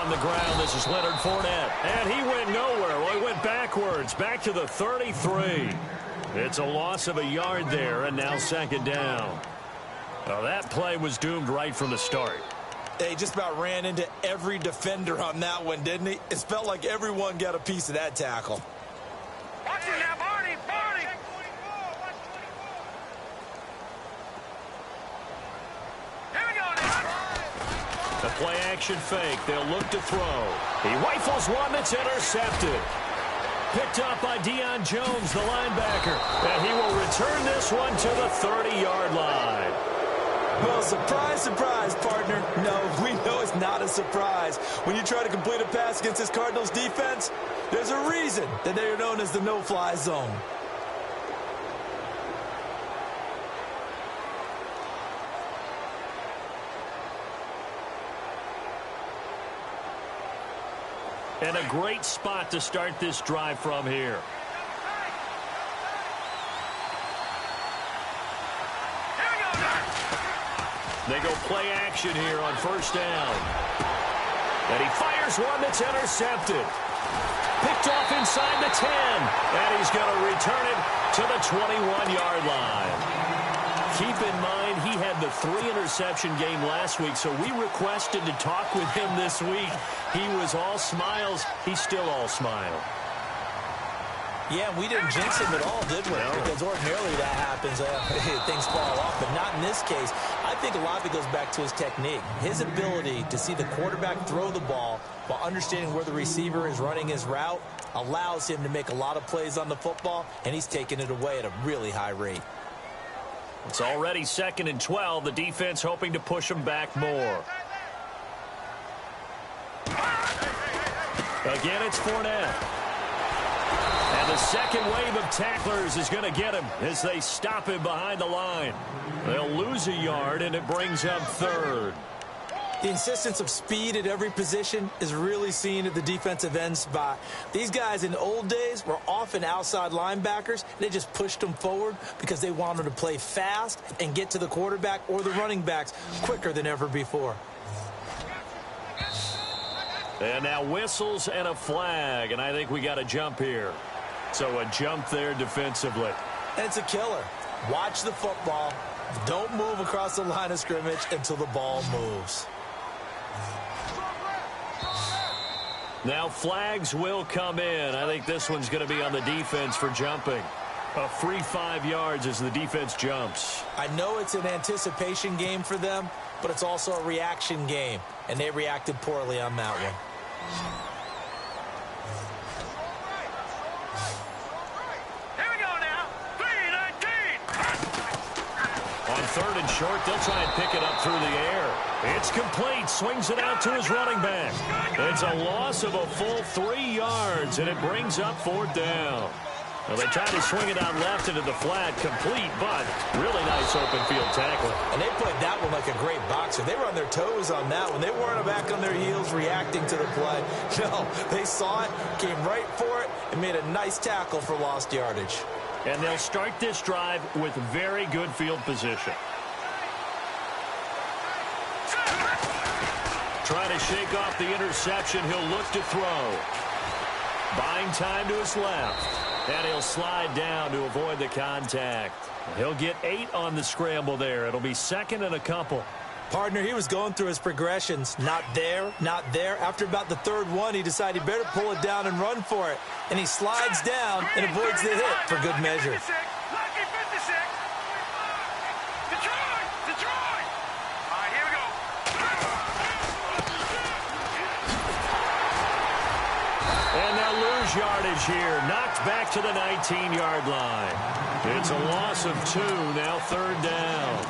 on the ground. This is Leonard Fournette. And he went nowhere. Well, he went backwards, back to the 33. It's a loss of a yard there, and now second down. Well, that play was doomed right from the start. He just about ran into every defender on that one, didn't he? It felt like everyone got a piece of that tackle. Watch it now, Barney! Barney! Here we go now. The play action fake. They'll look to throw. He rifles one that's intercepted. Picked up by Deion Jones, the linebacker. And he will return this one to the 30-yard line. Well, surprise, surprise, partner. No, we know it's not a surprise. When you try to complete a pass against this Cardinals defense, there's a reason that they are known as the no-fly zone. And a great spot to start this drive from here. They go play action here on first down. And he fires one that's intercepted. Picked off inside the 10. And he's going to return it to the 21-yard line. Keep in mind, he had the 3-interception game last week, so we requested to talk with him this week. He was all smiles. He's still all smile. Yeah, we didn't jinx him at all, did we? No. Because ordinarily that happens. Things fall off, but not in this case. I think a lot of it goes back to his technique. His ability to see the quarterback throw the ball while understanding where the receiver is running his route allows him to make a lot of plays on the football, and he's taking it away at a really high rate. It's already 2nd and 12. The defense hoping to push him back more. Again, it's Fournette. And the second wave of tacklers is going to get him as they stop him behind the line. They'll lose a yard, and it brings up 3rd. The insistence of speed at every position is really seen at the defensive end spot. These guys in the old days were often outside linebackers. They just pushed them forward because they wanted to play fast and get to the quarterback or the running backs quicker than ever before. And now whistles and a flag, and I think we got a jump here. So a jump there defensively. And it's a killer. Watch the football. Don't move across the line of scrimmage until the ball moves. Now flags will come in. I think this one's going to be on the defense for jumping. A free 5 yards as the defense jumps. I know it's an anticipation game for them, but it's also a reaction game, and they reacted poorly on that one. Here we go now. 3-19. On 3rd and short, they'll try and pick it up through the air. It's complete. Swings it out to his running back. It's a loss of a full 3 yards, and it brings up 4th down. Well, they tried to swing it out left into the flat, complete, but really nice open field tackle. And they played that one like a great boxer. They were on their toes on that one. They weren't back on their heels reacting to the play. No, they saw it, came right for it, and made a nice tackle for lost yardage. And they'll start this drive with very good field position. Trying to shake off the interception. He'll look to throw. Buying time to his left. And he'll slide down to avoid the contact. He'll get 8 on the scramble there. It'll be 2nd and a couple. Partner, he was going through his progressions. Not there, not there. After about the 3rd one, he decided he better pull it down and run for it. And he slides down and avoids the hit for good measure. Lucky 56. Detroit! Detroit! All right, here we go. And they'll lose yardage here. Knocked back to the 19-yard line. It's a loss of 2, now 3rd down.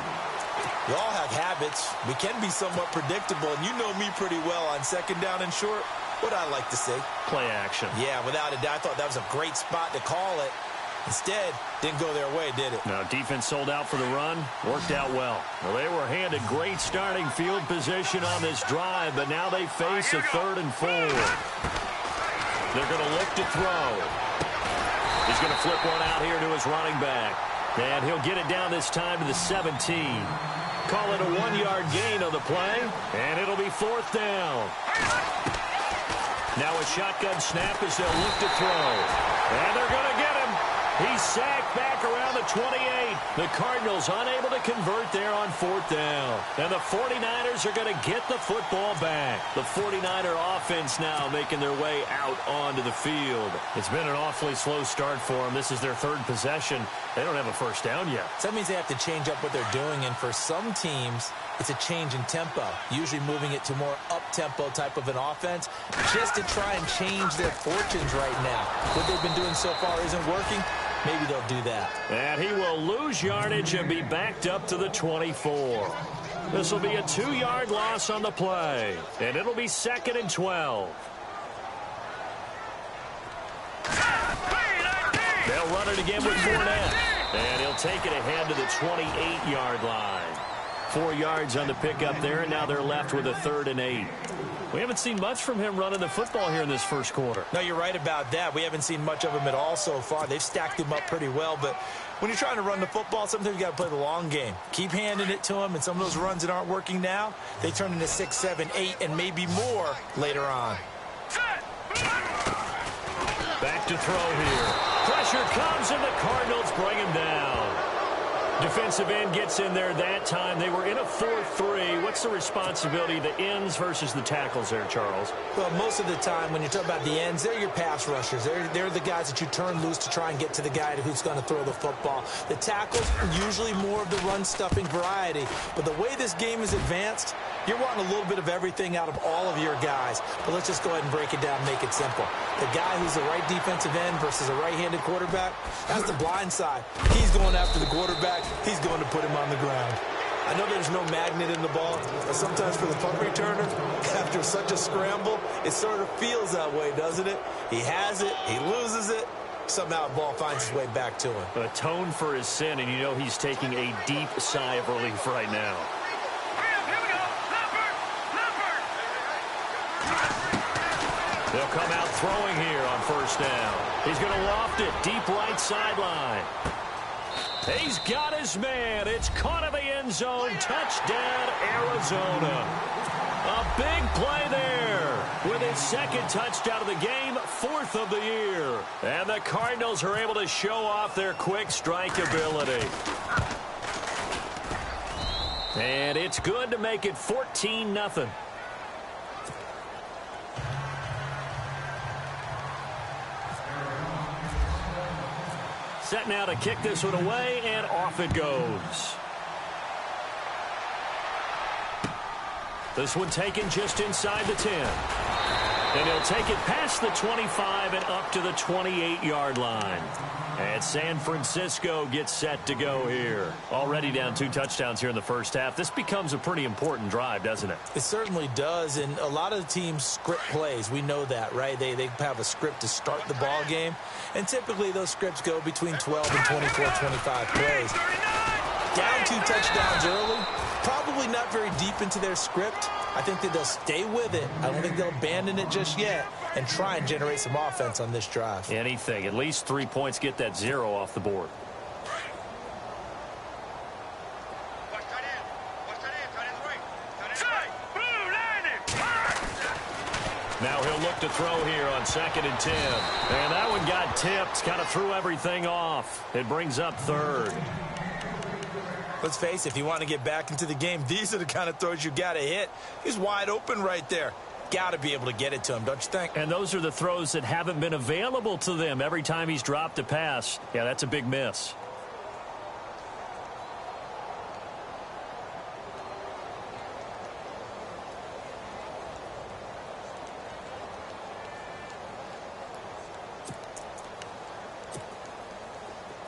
We all have habits. We can be somewhat predictable, and you know me pretty well on 2nd down and short. What I like to see. Play action. Yeah, without a doubt. I thought that was a great spot to call it. Instead, didn't go their way, did it? Now, defense sold out for the run. Worked out well. Well, they were handed great starting field position on this drive, but now they face a 3rd and 4. They're going to look to throw. He's going to flip one out here to his running back. And he'll get it down this time to the 17. Call it a 1-yard gain on the play, and it'll be 4th down. Now a shotgun snap as they'll look to throw. And they're going to get him. He's sacked back around the 28. The Cardinals unable to convert there on 4th down. And the 49ers are going to get the football back. The 49er offense now making their way out onto the field. It's been an awfully slow start for them. This is their 3rd possession. They don't have a first down yet. So that means they have to change up what they're doing. And for some teams, it's a change in tempo, usually moving it to more up-tempo type of an offense just to try and change their fortunes right now. What they've been doing so far isn't working. Maybe they'll do that. And he will lose yardage and be backed up to the 24. This will be a 2-yard loss on the play, and it'll be 2nd and 12. They'll run it again with Fournette, and he'll take it ahead to the 28-yard line. 4 yards on the pickup there, and now they're left with a 3rd and 8. We haven't seen much from him running the football here in this first quarter. No, you're right about that. We haven't seen much of him at all so far. They've stacked him up pretty well, but when you're trying to run the football, sometimes you got to play the long game. Keep handing it to him, and some of those runs that aren't working now, they turn into 6, 7, 8, and maybe more later on. Back to throw here. Pressure comes, and the Cardinals bring him down. Defensive end gets in there that time. They were in a 4-3. What's the responsibility of the ends versus the tackles there, Charles? Well, most of the time when you talk about the ends, they're your pass rushers. They're the guys that you turn loose to try and get to the guy who's going to throw the football. The tackles are usually more of the run-stuffing variety. But the way this game is advanced, you're wanting a little bit of everything out of all of your guys. But let's just go ahead and break it down and make it simple. The guy who's the right defensive end versus a right-handed quarterback, that's the blind side. He's going after the quarterback. He's going to put him on the ground. I know there's no magnet in the ball, but sometimes for the punt returner, after such a scramble, it sort of feels that way, doesn't it? He has it, he loses it, somehow the ball finds its way back to him. Atone for his sin, and you know he's taking a deep sigh of relief right now. They'll come out throwing here on 1st down. He's going to loft it deep right sideline. He's got his man. It's caught in the end zone. Touchdown, Arizona. A big play there with his 2nd touchdown of the game, 4th of the year. And the Cardinals are able to show off their quick strike ability. And it's good to make it 14-0. Set now to kick this one away, and off it goes. This one taken just inside the 10. And he'll take it past the 25 and up to the 28-yard line. And San Francisco gets set to go here. Already down 2 touchdowns here in the first half. This becomes a pretty important drive, doesn't it? It certainly does, and a lot of the teams script plays. We know that, right? They have a script to start the ball game, and typically those scripts go between 12 and 24, 25 plays. Down 2 touchdowns early, probably not very deep into their script. I think that they'll stay with it. I don't think they'll abandon it just yet and try and generate some offense on this drive. Anything. At least 3 points, get that 0 off the board. Now he'll look to throw here on 2nd and 10. And that one got tipped. Kind of threw everything off. It brings up 3rd. Let's face it, if you want to get back into the game, these are the kind of throws you got to hit. He's wide open right there. Got to be able to get it to him, don't you think? And those are the throws that haven't been available to them every time he's dropped a pass. Yeah, that's a big miss.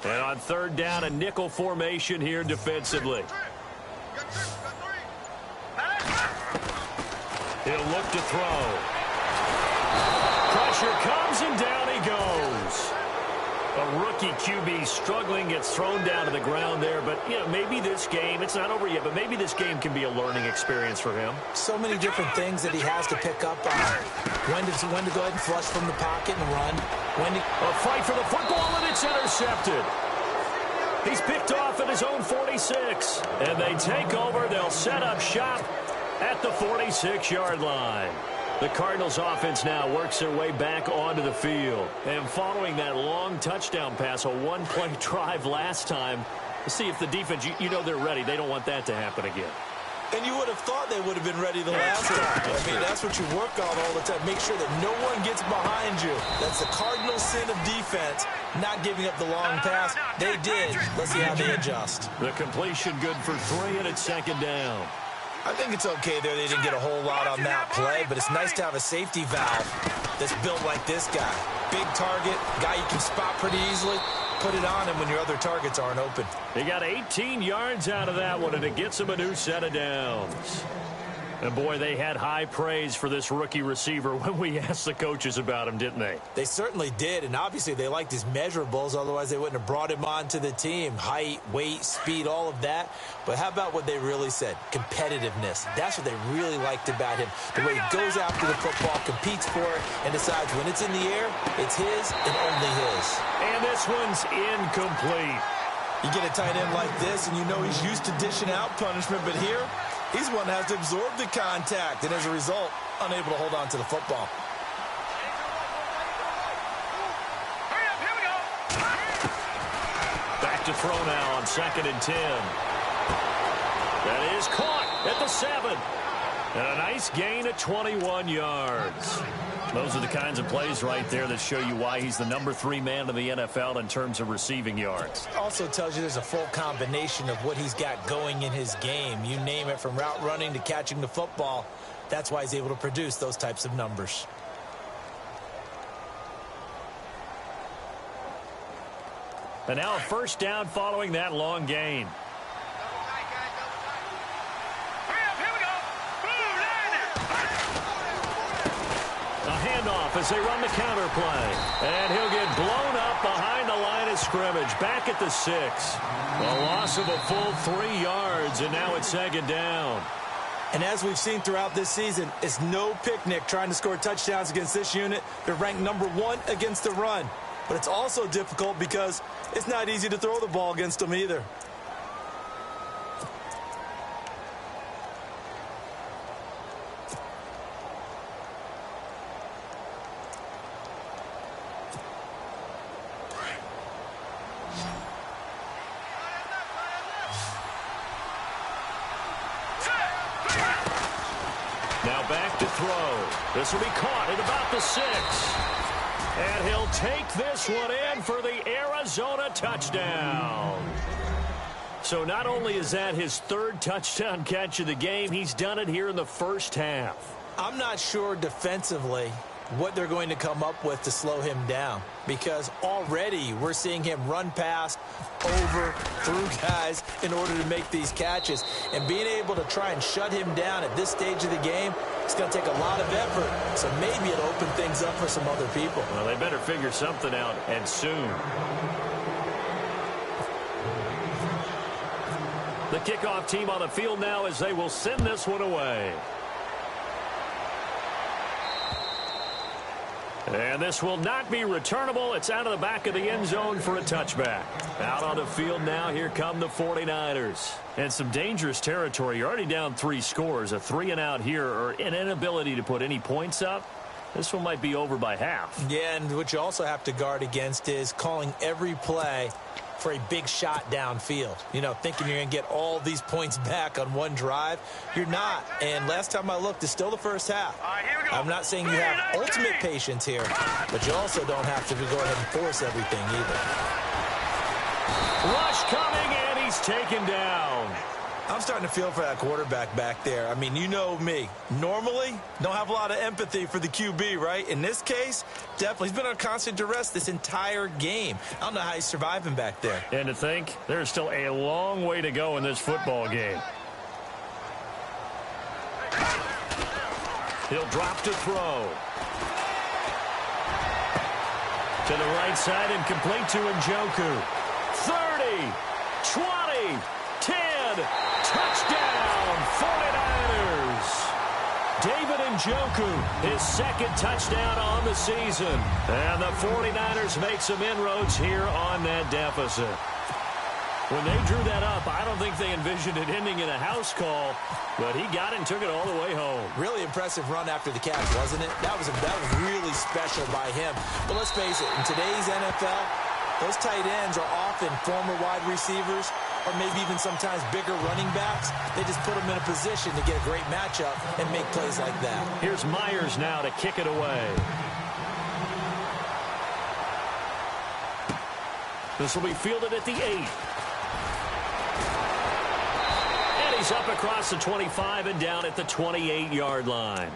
And on 3rd down, a nickel formation here defensively. He'll look to throw. Pressure comes, and down he goes. A rookie QB struggling, gets thrown down to the ground there. But, you know, maybe this game, it's not over yet, but maybe this game can be a learning experience for him. So many different things that he has to pick up on. When to go ahead and flush from the pocket and run. A fight for the football, and it's intercepted. He's picked off at his own 46. And they take over. They'll set up shop at the 46-yard line. The Cardinals offense now works their way back onto the field. And following that long touchdown pass, a one-play drive last time, let's see if the defense, you know they're ready. They don't want that to happen again. And you would have thought they would have been ready the last time. I mean, that's what you work on all the time. Make sure that no one gets behind you. That's the cardinal sin of defense, not giving up the long pass. They did. Let's see how they adjust. The completion good for 3, and it's second down. I think it's okay there. They didn't get a whole lot on that play, but it's nice to have a safety valve that's built like this guy. Big target, guy you can spot pretty easily. Put it on him when your other targets aren't open. He got 18 yards out of that one, and it gets him a new set of downs. And, boy, they had high praise for this rookie receiver when we asked the coaches about him, didn't they? They certainly did, and obviously they liked his measurables. Otherwise, they wouldn't have brought him onto the team. Height, weight, speed, all of that. But how about what they really said? Competitiveness. That's what they really liked about him. The way he goes after the football, competes for it, and decides when it's in the air, it's his and only his. And this one's incomplete. You get a tight end like this, and you know he's used to dishing out punishment, but here, he's one that has to absorb the contact, and as a result, unable to hold on to the football. Hurry up, here we go. Back to throw now on 2nd and 10. That is caught at the 7. And a nice gain of 21 yards. Those are the kinds of plays right there that show you why he's the number 3 man in the NFL in terms of receiving yards. Also tells you there's a full combination of what he's got going in his game. You name it, from route running to catching the football. That's why he's able to produce those types of numbers. And now a first down following that long gain. Handoff as they run the counter play. And he'll get blown up behind the line of scrimmage. Back at the 6. A loss of a full 3 yards, and now it's 2nd down. And as we've seen throughout this season, it's no picnic trying to score touchdowns against this unit. They're ranked number 1 against the run. But it's also difficult because it's not easy to throw the ball against them either. Now back to throw. This will be caught at about the 6. And he'll take this one in for the Arizona touchdown. So not only is that his 3rd touchdown catch of the game, he's done it here in the first half. I'm not sure defensively what they're going to come up with to slow him down, because already we're seeing him run past, over, through guys in order to make these catches. And being able to try and shut him down at this stage of the game, it's going to take a lot of effort. So maybe it'll open things up for some other people. Well, they better figure something out, and soon. The kickoff team on the field now as they will send this one away. And this will not be returnable. It's out of the back of the end zone for a touchback. Out on the field now, here come the 49ers. And some dangerous territory. You're already down 3 scores. A 3-and-out here, or an inability to put any points up. This one might be over by half. Yeah, and what you also have to guard against is calling every play for a big shot downfield. You know, thinking you're going to get all these points back on one drive. You're not. And last time I looked, it's still the first half. All right, here we go. I'm not saying you have ultimate patience here, but you also don't have to go ahead and force everything either. Rush coming, and he's taken down. I'm starting to feel for that quarterback back there. I mean, you know me. Normally, don't have a lot of empathy for the QB, right? In this case, definitely. He's been on constant duress this entire game. I don't know how he's surviving back there. And to think, there's still a long way to go in this football game. He'll drop to throw. To the right side and complete to Njoku. 30, 20, 10, touchdown, 49ers. David Njoku, his 2nd touchdown on the season. And the 49ers make some inroads here on that deficit. When they drew that up, I don't think they envisioned it ending in a house call, but he got it and took it all the way home. Really impressive run after the catch, wasn't it? That was really special by him. But let's face it, in today's NFL, those tight ends are often former wide receivers or maybe even sometimes bigger running backs. They just put them in a position to get a great matchup and make plays like that. Here's Myers now to kick it away. This will be fielded at the 8. And he's up across the 25 and down at the 28-yard line.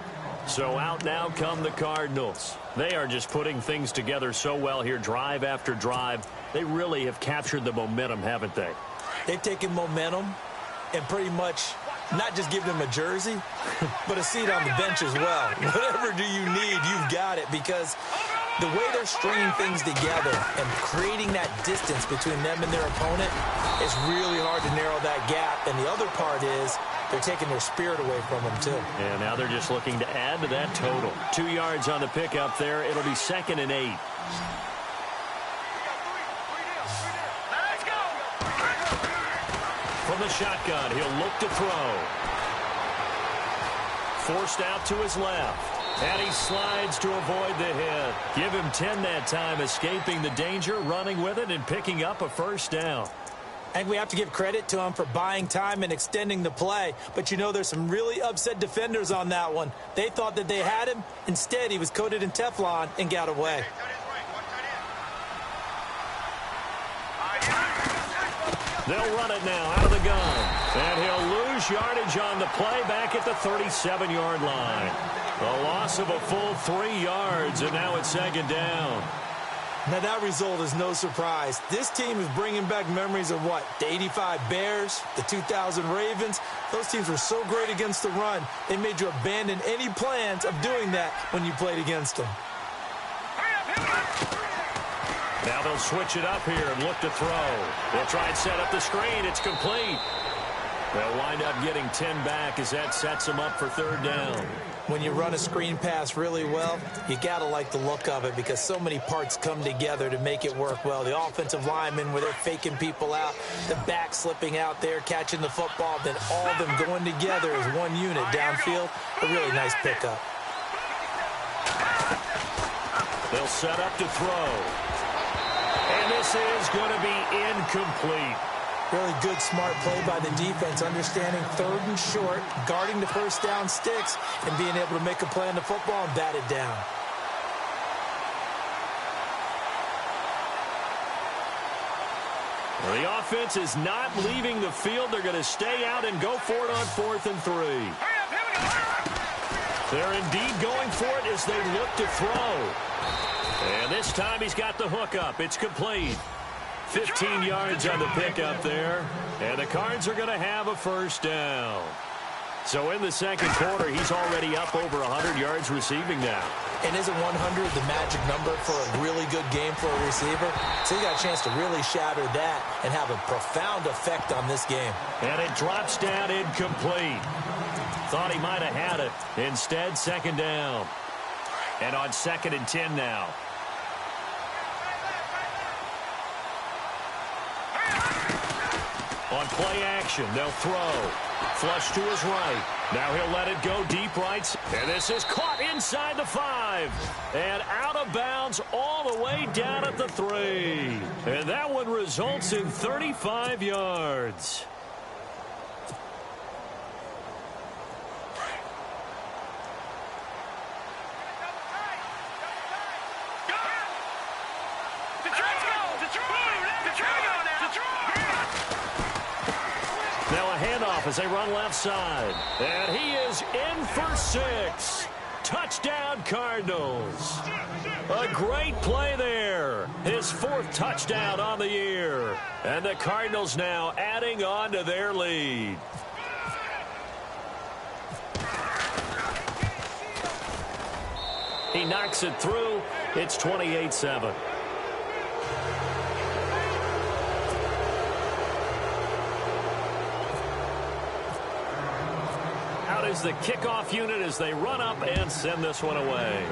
So out now come the Cardinals. They are just putting things together so well here, drive after drive. They really have captured the momentum, haven't they? They've taken momentum and pretty much not just given them a jersey, but a seat on the bench as well. Whatever do you need, you've got it, because the way they're stringing things together and creating that distance between them and their opponent, it's really hard to narrow that gap. And the other part is they're taking their spirit away from them, too. And now they're just looking to add to that total. 2 yards on the pickup there. It'll be 2nd and 8. From the shotgun, he'll look to throw. Forced out to his left. And he slides to avoid the hit. Give him 10 that time, escaping the danger, running with it, and picking up a first down. And we have to give credit to him for buying time and extending the play. But, you know, there's some really upset defenders on that one. They thought that they had him. Instead, he was coated in Teflon and got away. They'll run it now out of the gun. And he'll lose yardage on the play back at the 37-yard line. A loss of a full 3 yards, and now it's 2nd down. Now, that result is no surprise. This team is bringing back memories of what? The 85 Bears, the 2000 Ravens. Those teams were so great against the run, they made you abandon any plans of doing that when you played against them. Now they'll switch it up here and look to throw. They'll try and set up the screen. It's complete. They'll wind up getting 10 back as that sets them up for 3rd down. When you run a screen pass really well, you got to like the look of it because so many parts come together to make it work well. The offensive linemen where they're faking people out, the back slipping out there, catching the football, then all of them going together as one unit downfield. A really nice pickup. They'll set up to throw. And this is going to be incomplete. Really good, smart play by the defense, understanding 3rd and short, guarding the first down sticks, and being able to make a play on the football and bat it down. Well, the offense is not leaving the field. They're going to stay out and go for it on 4th and 3. They're indeed going for it as they look to throw. And this time he's got the hook up. It's complete. 15 yards on the pickup there. And the Cards are going to have a first down. So in the 2nd quarter, he's already up over 100 yards receiving now. And isn't 100 the magic number for a really good game for a receiver? So he got a chance to really shatter that and have a profound effect on this game. And it drops down incomplete. Thought he might have had it. Instead, 2nd down. And on 2nd and 10 now. On play action, they'll throw. Flush to his right. Now he'll let it go deep right. And this is caught inside the 5. And out of bounds all the way down at the 3. And that one results in 35 yards. As they run left side. And he is in for 6. Touchdown, Cardinals. A great play there. His 4th touchdown on the year. And the Cardinals now adding on to their lead. He knocks it through. It's 28-7. Is the kickoff unit as they run up and send this one away.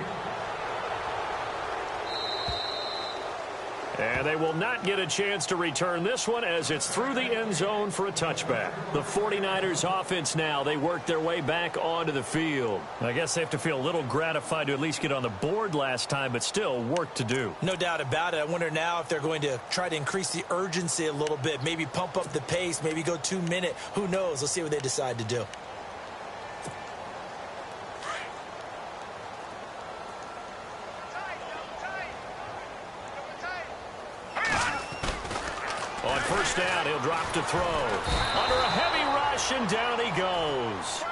And they will not get a chance to return this one as it's through the end zone for a touchback. The 49ers offense now, they work their way back onto the field. I guess they have to feel a little gratified to at least get on the board last time, but still work to do. No doubt about it. I wonder now if they're going to try to increase the urgency a little bit, maybe pump up the pace, maybe go 2-minute. Who knows? Let's see what they decide to do. On first down, he'll drop to throw. Under a heavy rush, and down he goes.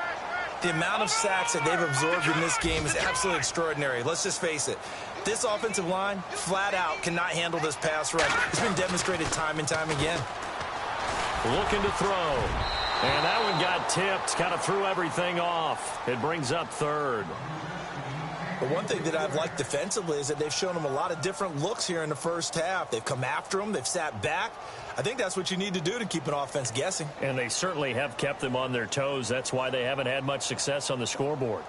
The amount of sacks that they've absorbed in this game is absolutely extraordinary. Let's just face it. This offensive line, flat out, cannot handle this pass rush. It's been demonstrated time and time again. Looking to throw. And that one got tipped, kind of threw everything off. It brings up third. But one thing that I've liked defensively is that they've shown them a lot of different looks here in the first half. They've come after them. They've sat back. I think that's what you need to do to keep an offense guessing. And they certainly have kept them on their toes. That's why they haven't had much success on the scoreboard.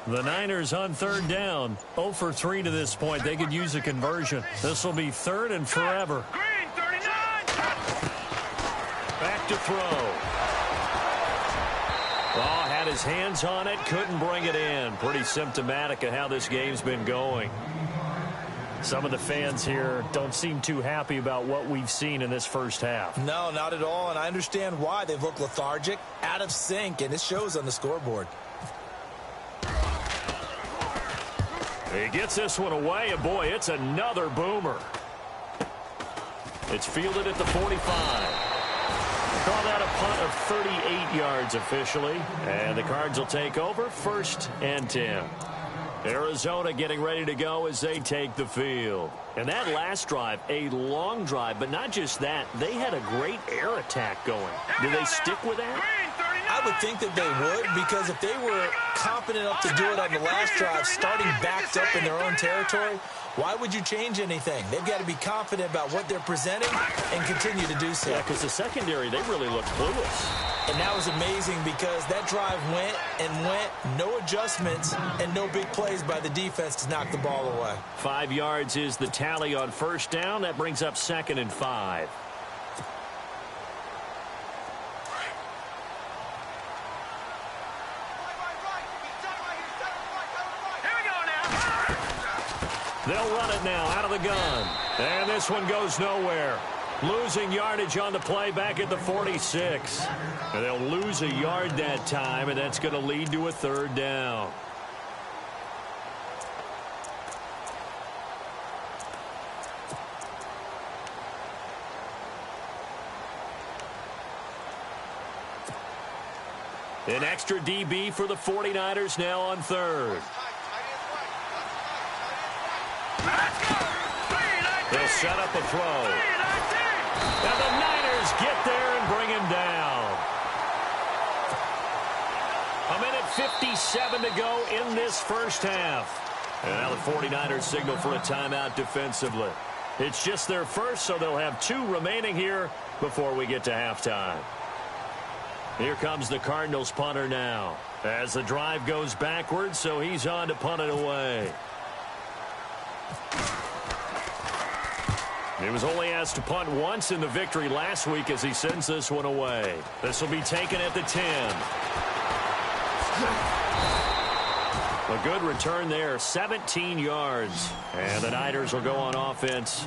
The Niners on third down. 0 for 3 to this point. They could use a conversion. This will be third and forever. Green, 39. Back to throw. Oh, had his hands on it. Couldn't bring it in. Pretty symptomatic of how this game's been going. Some of the fans here don't seem too happy about what we've seen in this first half. No, not at all. And I understand why. They've looked lethargic, out of sync, and it shows on the scoreboard. He gets this one away, and boy, it's another boomer. It's fielded at the 45. Call that a punt of 38 yards officially, and the Cards will take over 1st and 10. Arizona getting ready to go as they take the field. And that last drive, a long drive, but not just that, they had a great air attack going. Do they stick with that? I would think that they would, because if they were confident enough to do it on the last drive, starting backed up in their own territory, why would you change anything? They've got to be confident about what they're presenting and continue to do so. Yeah, because the secondary, they really looked clueless. And that was amazing because that drive went and went, no adjustments, and no big plays by the defense to knock the ball away. 5 yards is the tally on first down. That brings up 2nd and 5. They'll run it now out of the gun. And this one goes nowhere. Losing yardage on the play back at the 46. And they'll lose a yard that time, and that's going to lead to a 3rd down. An extra DB for the 49ers now on 3rd. They'll set up a throw. And the Niners get there and bring him down. 1:57 to go in this first half. And now the 49ers signal for a timeout defensively. It's just their first, so they'll have 2 remaining here before we get to halftime. Here comes the Cardinals punter now. As the drive goes backwards, so he's on to punt it away. He was only asked to punt once in the victory last week as he sends this one away. This will be taken at the 10. A good return there, 17 yards. And the Niners will go on offense,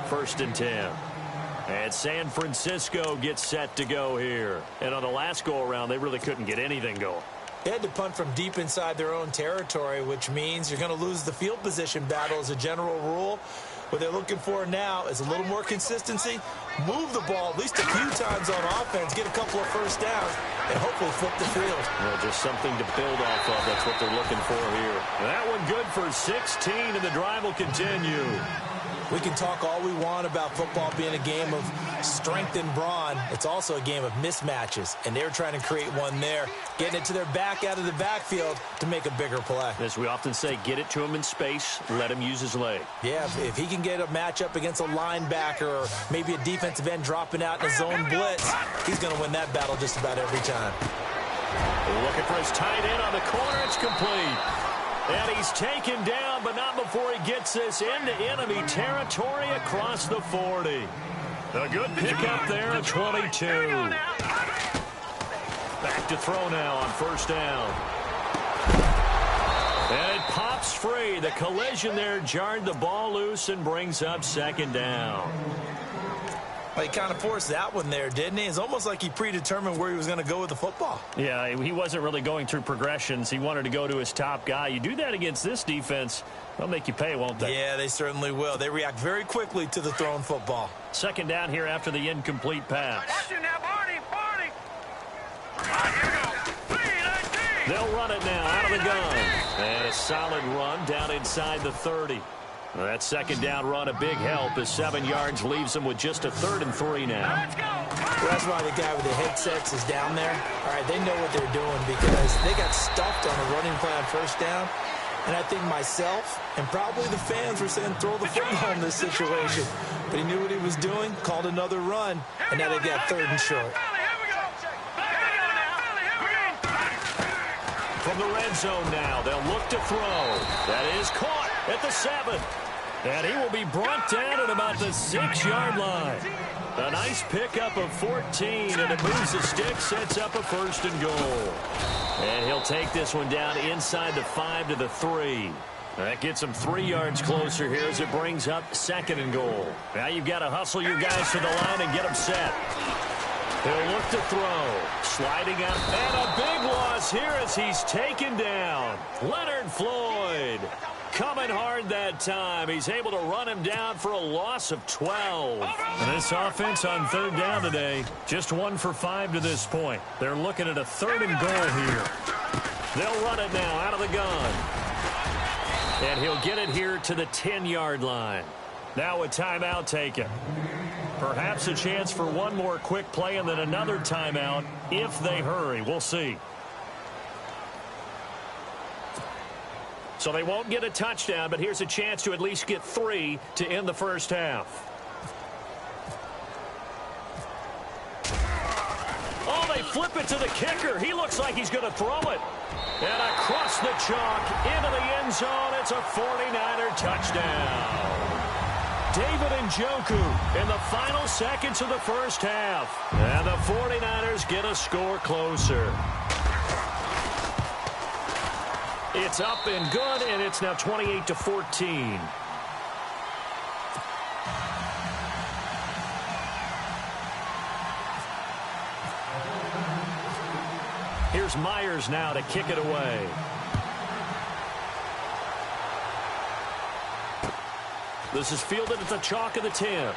1st and 10. And San Francisco gets set to go here. And on the last go-around, they really couldn't get anything going. They had to punt from deep inside their own territory, which means you're going to lose the field position battle as a general rule. What they're looking for now is a little more consistency, move the ball at least a few times on offense, get a couple of first downs, and hopefully flip the field. Well, just something to build off of. That's what they're looking for here. That one good for 16, and the drive will continue. We can talk all we want about football being a game of strength and brawn. It's also a game of mismatches, and they're trying to create one there, getting it to their back out of the backfield to make a bigger play. As we often say, get it to him in space, let him use his leg. Yeah, if he can get a matchup against a linebacker or maybe a defensive end dropping out in a zone blitz, he's going to win that battle just about every time. Looking for his tight end on the corner. It's complete. And he's taken down, but not before he gets this into enemy territory across the 40. A good pickup there at 22. Back to throw now on first down. And it pops free. The collision there jarred the ball loose and brings up second down. Well, he kind of forced that one there, didn't he? It's almost like he predetermined where he was going to go with the football. Yeah, he wasn't really going through progressions. He wanted to go to his top guy. You do that against this defense, they'll make you pay, won't they? Yeah, they certainly will. They react very quickly to the thrown football. Second down here after the incomplete pass. Watch you now, Barney. Here we go. 3-19. They'll run it now out of the gun. And a solid run down inside the 30. That second down run, a big help as 7 yards leaves them with just a 3rd and 3 now. Let's go. Well, that's why the guy with the headsets is down there. All right, they know what they're doing because they got stuffed on a running play on first down. And I think myself and probably the fans were saying throw the football in this situation. But he knew what he was doing, called another run, and now they got 3rd and short. From the red zone now, they'll look to throw. That is caught at the 7. And he will be brought down at about the 6-yard line. A nice pickup of 14, and it moves the stick, sets up a 1st and goal. And he'll take this one down inside the 5 to the 3. That gets him 3 yards closer here as it brings up 2nd and goal. Now you've got to hustle your guys to the line and get them set. He'll look to throw. Sliding out. And a big loss here as he's taken down. Leonard Floyd. Coming hard that time. He's able to run him down for a loss of 12. And this offense on 3rd down today, just 1 for 5 to this point. They're looking at a 3rd and goal here. They'll run it now out of the gun. And he'll get it here to the 10-yard line. Now a timeout taken. Perhaps a chance for one more quick play and then another timeout if they hurry. We'll see. So they won't get a touchdown, but here's a chance to at least get 3 to end the first half. Oh, they flip it to the kicker. He looks like he's going to throw it. And across the chalk into the end zone. It's a 49er touchdown. David Njoku in the final seconds of the first half. And the 49ers get a score closer. It's up and good, and it's now 28-14. Here's Myers now to kick it away. This is fielded at the chalk of the 10.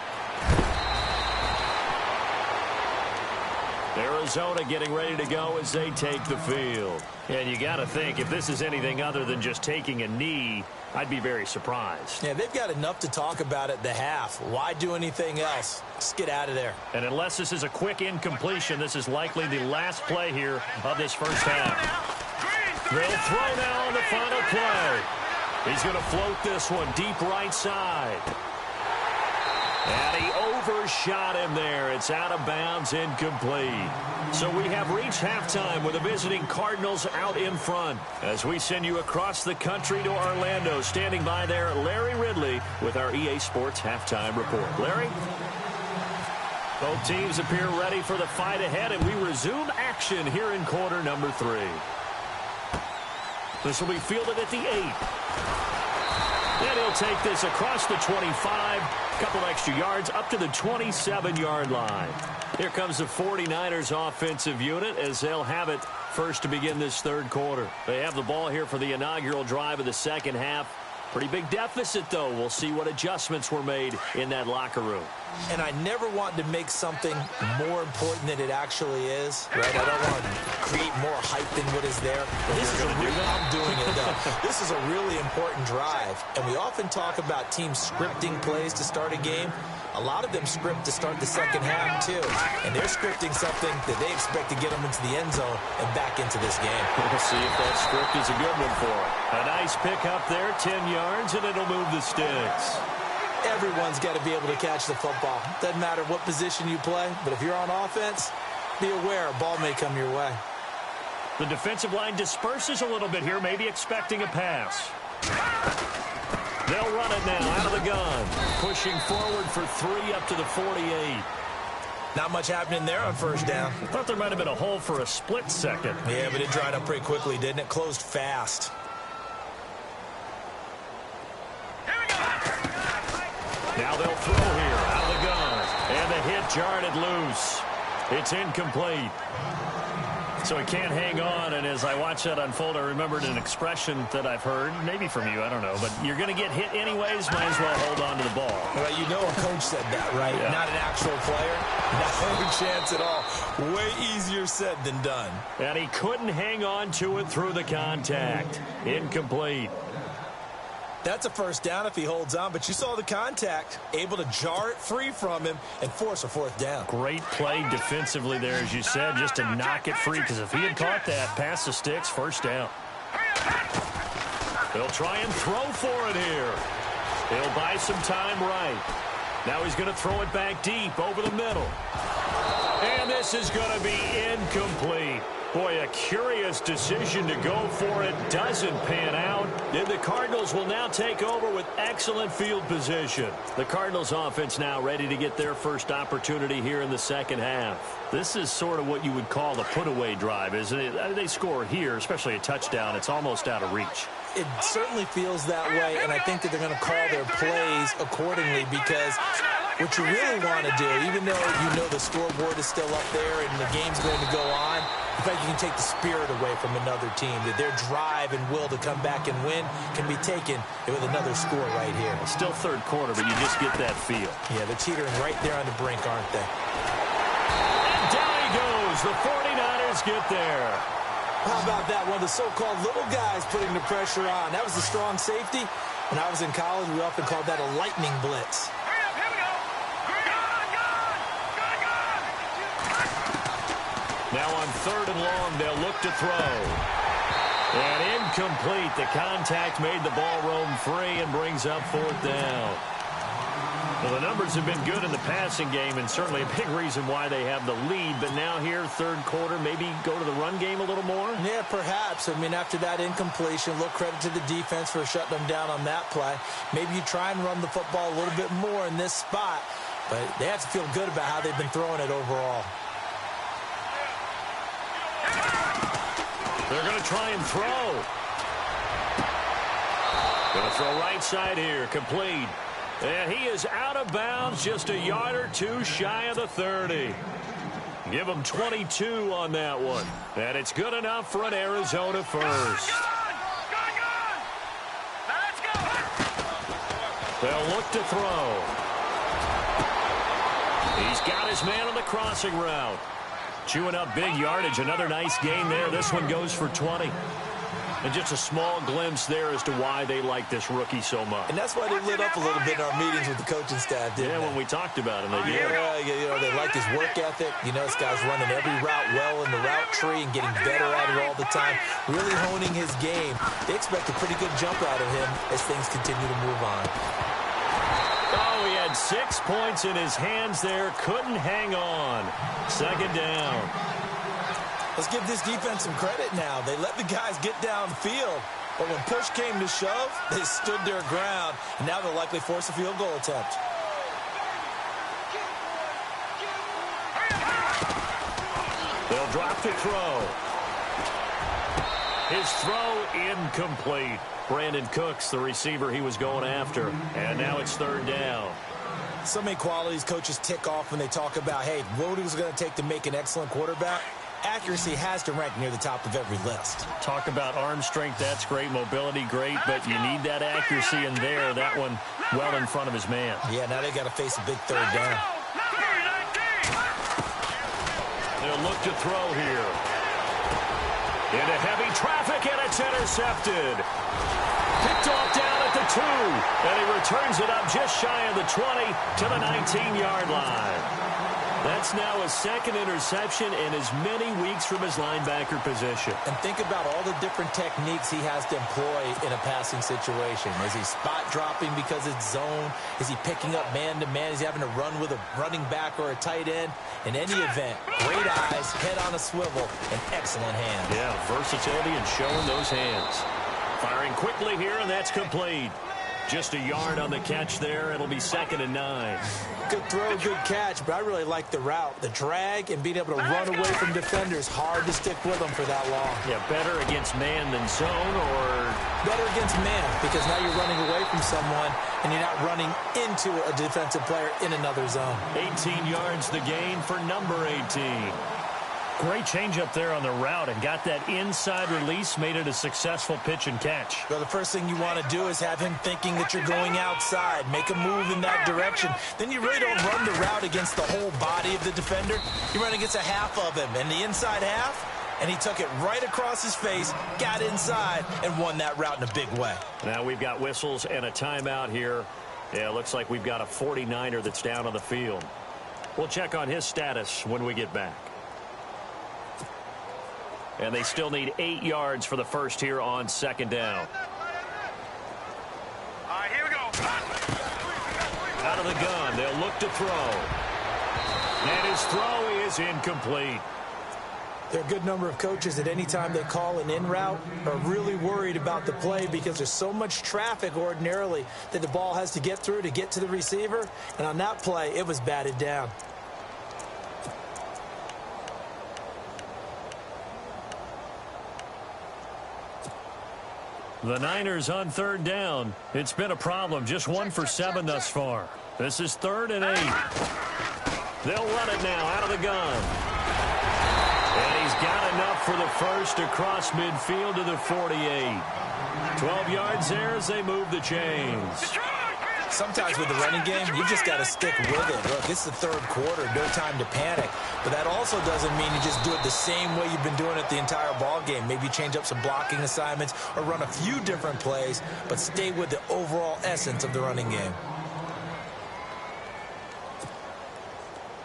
Arizona getting ready to go as they take the field. And you got to think, if this is anything other than just taking a knee, I'd be very surprised. Yeah, they've got enough to talk about at the half. Why do anything else? Just get out of there. And unless this is a quick incompletion, this is likely the last play here of this first half. They'll throw now on the final play. He's going to float this one deep right side. And he overshot him there. It's out of bounds, incomplete. So we have reached halftime with the visiting Cardinals out in front. As we send you across the country to Orlando, standing by there, Larry Ridley with our EA Sports Halftime Report. Larry? Both teams appear ready for the fight ahead, and we resume action here in quarter number 3. This will be fielded at the 8. And he'll take this across the 25, a couple extra yards up to the 27-yard line. Here comes the 49ers offensive unit as they'll have it first to begin this third quarter. They have the ball here for the inaugural drive of the second half. Pretty big deficit, though. We'll see what adjustments were made in that locker room. And I never want to make something more important than it actually is, right? I don't want to create more hype than what is there. I'm doing it, though. This is a really important drive. And we often talk about teams scripting plays to start a game. A lot of them script to start the second half, too. And they're scripting something that they expect to get them into the end zone and back into this game. We'll see if that script is a good one for them. A nice pick up there, 10 yards, and it'll move the sticks. Everyone's got to be able to catch the football. Doesn't matter what position you play, but if you're on offense, be aware a ball may come your way. The defensive line disperses a little bit here, maybe expecting a pass. They'll run it now out of the gun. Pushing forward for 3 up to the 48. Not much happening there on first down. I thought there might have been a hole for a split second. Yeah, but it dried up pretty quickly, didn't it? Closed fast. Now they'll throw here out of the gun. And the hit jarred it loose. It's incomplete. So he can't hang on, and as I watch that unfold, I remembered an expression that I've heard, maybe from you, I don't know, but you're going to get hit anyways, might as well hold on to the ball. Well, you know a coach said that, right? Yeah. Not an actual player. No chance at all. Way easier said than done. And he couldn't hang on to it through the contact. Incomplete. That's a first down if he holds on, but you saw the contact, able to jar it free from him and force a fourth down. Great play defensively there, as you said, just to knock it free, because if he had caught that, past the sticks, first down. They'll try and throw for it here. He'll buy some time right. Now he's going to throw it back deep over the middle. And this is going to be incomplete. Boy, a curious decision to go for it. Doesn't pan out. And the Cardinals will now take over with excellent field position. The Cardinals offense now ready to get their first opportunity here in the second half. This is sort of what you would call the put-away drive, isn't it? They score here, especially a touchdown. It's almost out of reach. It certainly feels that way, and I think that they're going to call their plays accordingly, because what you really want to do, even though you know the scoreboard is still up there and the game's going to go on, in fact, you can take the spirit away from another team, that their drive and will to come back and win can be taken with another score right here. It's still third quarter, but you just get that feel. Yeah, they're teetering right there on the brink, aren't they? And down he goes. The 49ers get there. How about that? One of the so-called little guys putting the pressure on. That was the strong safety. When I was in college, we often called that a lightning blitz. Now on 3rd and long, they'll look to throw. And incomplete. The contact made the ball roam free and brings up 4th down. Well, the numbers have been good in the passing game, and certainly a big reason why they have the lead. But now here, 3rd quarter, maybe go to the run game a little more? Yeah, perhaps. I mean, after that incompletion, a little credit to the defense for shutting them down on that play. Maybe you try and run the football a little bit more in this spot. But they have to feel good about how they've been throwing it overall. They're going to try and throw. Going to throw right side here, complete. And he is out of bounds, just a yard or two shy of the 30. Give him 22 on that one. And it's good enough for an Arizona first. They'll look to throw. He's got his man on the crossing route. Chewing up big yardage. Another nice gain there. This one goes for 20. And just a small glimpse there as to why they like this rookie so much. And that's why they lit up a little bit in our meetings with the coaching staff, didn't they? When we talked about him, they did. Yeah, you know, they like his work ethic. You know, this guy's running every route well in the route tree and getting better at it all the time, really honing his game. They expect a pretty good jump out of him as things continue to move on. Oh, he had 6 points in his hands there. Couldn't hang on. 2nd down. Let's give this defense some credit now. They let the guys get downfield, but when push came to shove, they stood their ground, and now they'll likely force a field goal attempt. They'll drop to throw. His throw incomplete. Brandon Cooks, the receiver he was going after, and now it's 3rd down. So many qualities coaches tick off when they talk about, hey, what it was going to take to make an excellent quarterback. accuracy has to rank near the top of every list. Talk about arm strength, that's great. Mobility, great, but you need that accuracy in there. That one well in front of his man. Yeah, now they got to face a big third down. They'll look to throw here. Into heavy traffic, and it's intercepted. Picked off down at the 2, and he returns it up just shy of the 20 to the 19-yard line. That's now a second interception in as many weeks from his linebacker position. And think about all the different techniques he has to employ in a passing situation. Is he spot dropping because it's zone? Is he picking up man-to-man? Is he having to run with a running back or a tight end? In any event, great eyes, head on a swivel, and excellent hands. Yeah, versatility and showing those hands. Firing quickly here, and that's complete. Just a yard on the catch there. It'll be 2nd and 9. Good throw, good catch, but I really like the route. The drag and being able to run away from defenders. Hard to stick with them for that long. Yeah, better against man than zone, or better against man, because now you're running away from someone and you're not running into a defensive player in another zone. 18 yards the gain for number 18. Great change up there on the route and got that inside release, made it a successful pitch and catch. Well, the first thing you want to do is have him thinking that you're going outside, make a move in that direction. Then you really don't run the route against the whole body of the defender. You run against a half of him, and the inside half, and he took it right across his face, got inside, and won that route in a big way. Now we've got whistles and a timeout here. Yeah, it looks like we've got a 49er that's down on the field. We'll check on his status when we get back. And they still need 8 yards for the first here on 2nd down. All right, here we go. Out of the gun, they'll look to throw. And his throw is incomplete. There are a good number of coaches at any time they call an in route are really worried about the play because there's so much traffic ordinarily that the ball has to get through to get to the receiver. And on that play, it was batted down. The Niners on 3rd down. It's been a problem. Just 1 for 7 thus far. This is 3rd and 8. They'll run it now out of the gun. And he's got enough for the first across midfield to the 48. 12 yards there as they move the chains. Sometimes with the running game, you just got to stick with it. Look, it's the 3rd quarter, no time to panic. But that also doesn't mean you just do it the same way you've been doing it the entire ball game. Maybe change up some blocking assignments or run a few different plays, but stay with the overall essence of the running game.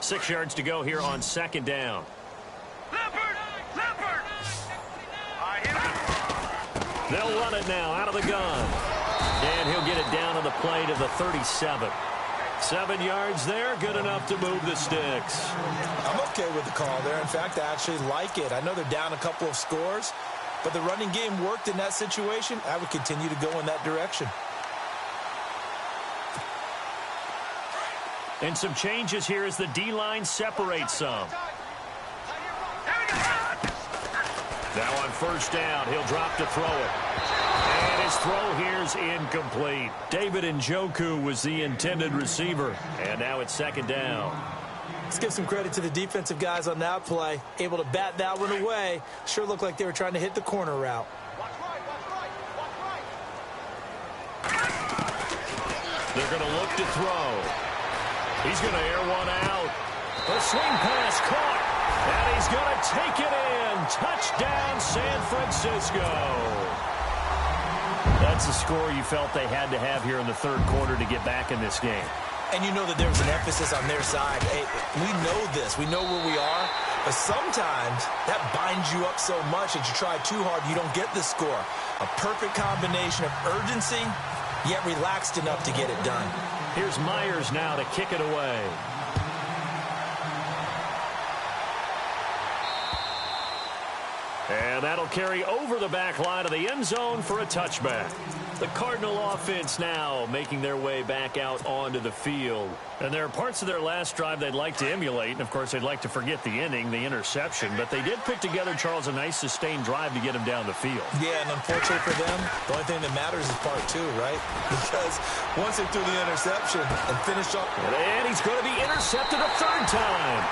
6 yards to go here on 2nd down. Leopard! Leopard! All right, here we go. They'll run it now out of the gun. And he'll get it down on the play to the 37. 7 yards there, good enough to move the sticks. I'm okay with the call there. In fact, I actually like it. I know they're down a couple of scores, but the running game worked in that situation. I would continue to go in that direction. And some changes here as the D-line separates some. Now on 1st down, he'll drop to throw it. And his throw here's incomplete. David Njoku was the intended receiver. And now it's 2nd down. Let's give some credit to the defensive guys on that play. Able to bat that one away. Sure looked like they were trying to hit the corner route. They're going to look to throw. He's going to air one out. The swing pass caught. And he's going to take it in. Touchdown, San Francisco. That's the score you felt they had to have here in the 3rd quarter to get back in this game. And you know that there was an emphasis on their side. Hey, we know this. We know where we are. But sometimes that binds you up so much that you try too hard, you don't get the score. A perfect combination of urgency, yet relaxed enough to get it done. Here's Myers now to kick it away. And that'll carry over the back line of the end zone for a touchback. The Cardinal offense now making their way back out onto the field. And there are parts of their last drive they'd like to emulate. And, of course, they'd like to forget the inning, the interception. But they did pick together, Charles, a nice sustained drive to get him down the field. Yeah, and unfortunately for them, the only thing that matters is part 2, right? Because once they threw the interception and finished off. And he's going to be intercepted a 3rd time.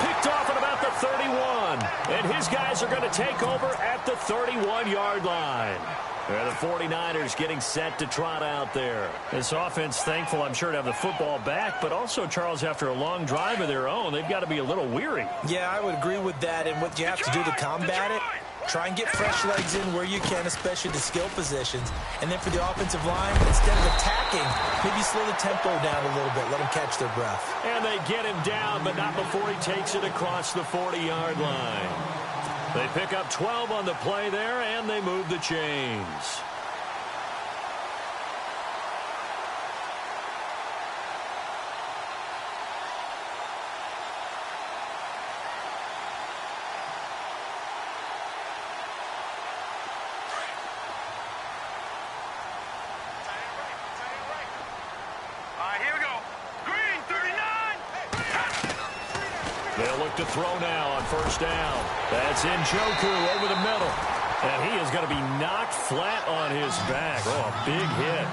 Picked off at about the 31. And his guys are going to take over at the 31-yard line. The 49ers getting set to trot out there. This offense, thankful, I'm sure, to have the football back, but also, Charles, after a long drive of their own, they've got to be a little weary. Yeah, I would agree with that, and what you have to do to combat it, try and get fresh legs in where you can, especially the skill positions. And then for the offensive line, instead of attacking, maybe slow the tempo down a little bit, let them catch their breath. And they get him down, but not before he takes it across the 40-yard line. They pick up 12 on the play there, and they move the chains. Here we go. Green, 39. They'll look to throw now on first down. That's Njoku over the middle. And he is going to be knocked flat on his back. Oh, a big hit.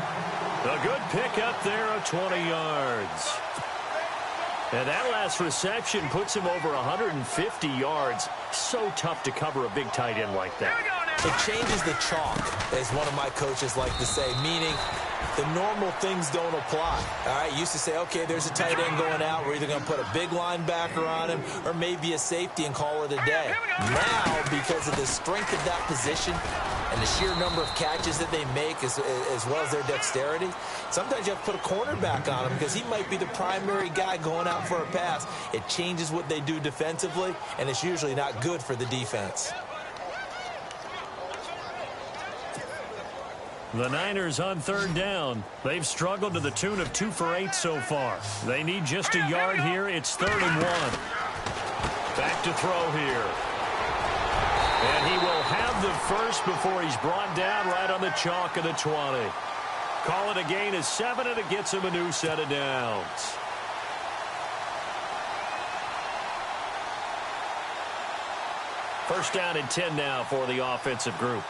A good pickup there of 20 yards. And that last reception puts him over 150 yards. So tough to cover a big tight end like that. It changes the chalk, as one of my coaches like to say, meaning the normal things don't apply. All right, used to say, okay, there's a tight end going out. We're either going to put a big linebacker on him or maybe a safety and call it a day. Now, because of the strength of that position and the sheer number of catches that they make as well as their dexterity, sometimes you have to put a cornerback on him because he might be the primary guy going out for a pass. It changes what they do defensively, and it's usually not good for the defense. The Niners on third down. They've struggled to the tune of 2 for 8 so far. They need just a yard here. It's 3rd and 1. Back to throw here. And he will have the first before he's brought down right on the chalk of the 20. Call it a gain of 7, and it gets him a new set of downs. First down and 10 now for the offensive group.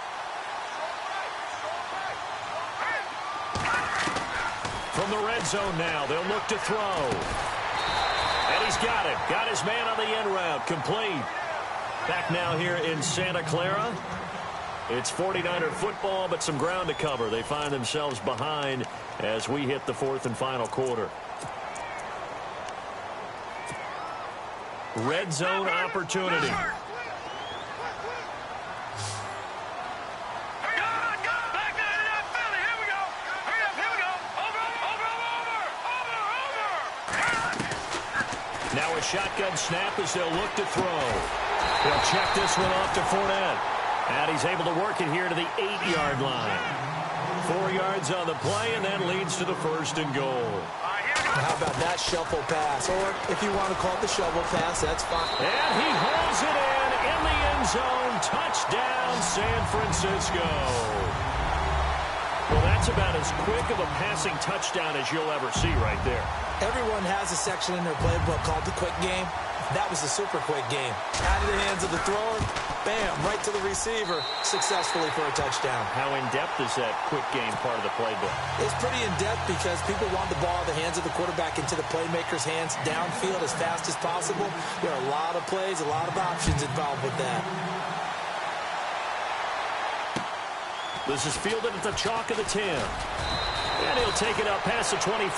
From the red zone now, they'll look to throw. And he's got it. Got his man on the end route. Complete. Back now here in Santa Clara. It's 49er football, but some ground to cover. They find themselves behind as we hit the 4th and final quarter. Red zone opportunity. Now a shotgun snap as they'll look to throw. They'll check this one off to Fournette. And he's able to work it here to the 8-yard line. 4 yards on the play, and that leads to the 1st and goal. How about that shuffle pass? Or if you want to call it the shovel pass, that's fine. And he holds it in the end zone. Touchdown, San Francisco. Well, that's about as quick of a passing touchdown as you'll ever see right there. Everyone has a section in their playbook called the quick game. That was a super quick game. Out of the hands of the thrower, bam, right to the receiver, successfully for a touchdown. How in-depth is that quick game part of the playbook? It's pretty in-depth because people want the ball in the hands of the quarterback into the playmaker's hands downfield as fast as possible. There are a lot of plays, a lot of options involved with that. This is fielded at the chalk of the 10. And he'll take it up past the 25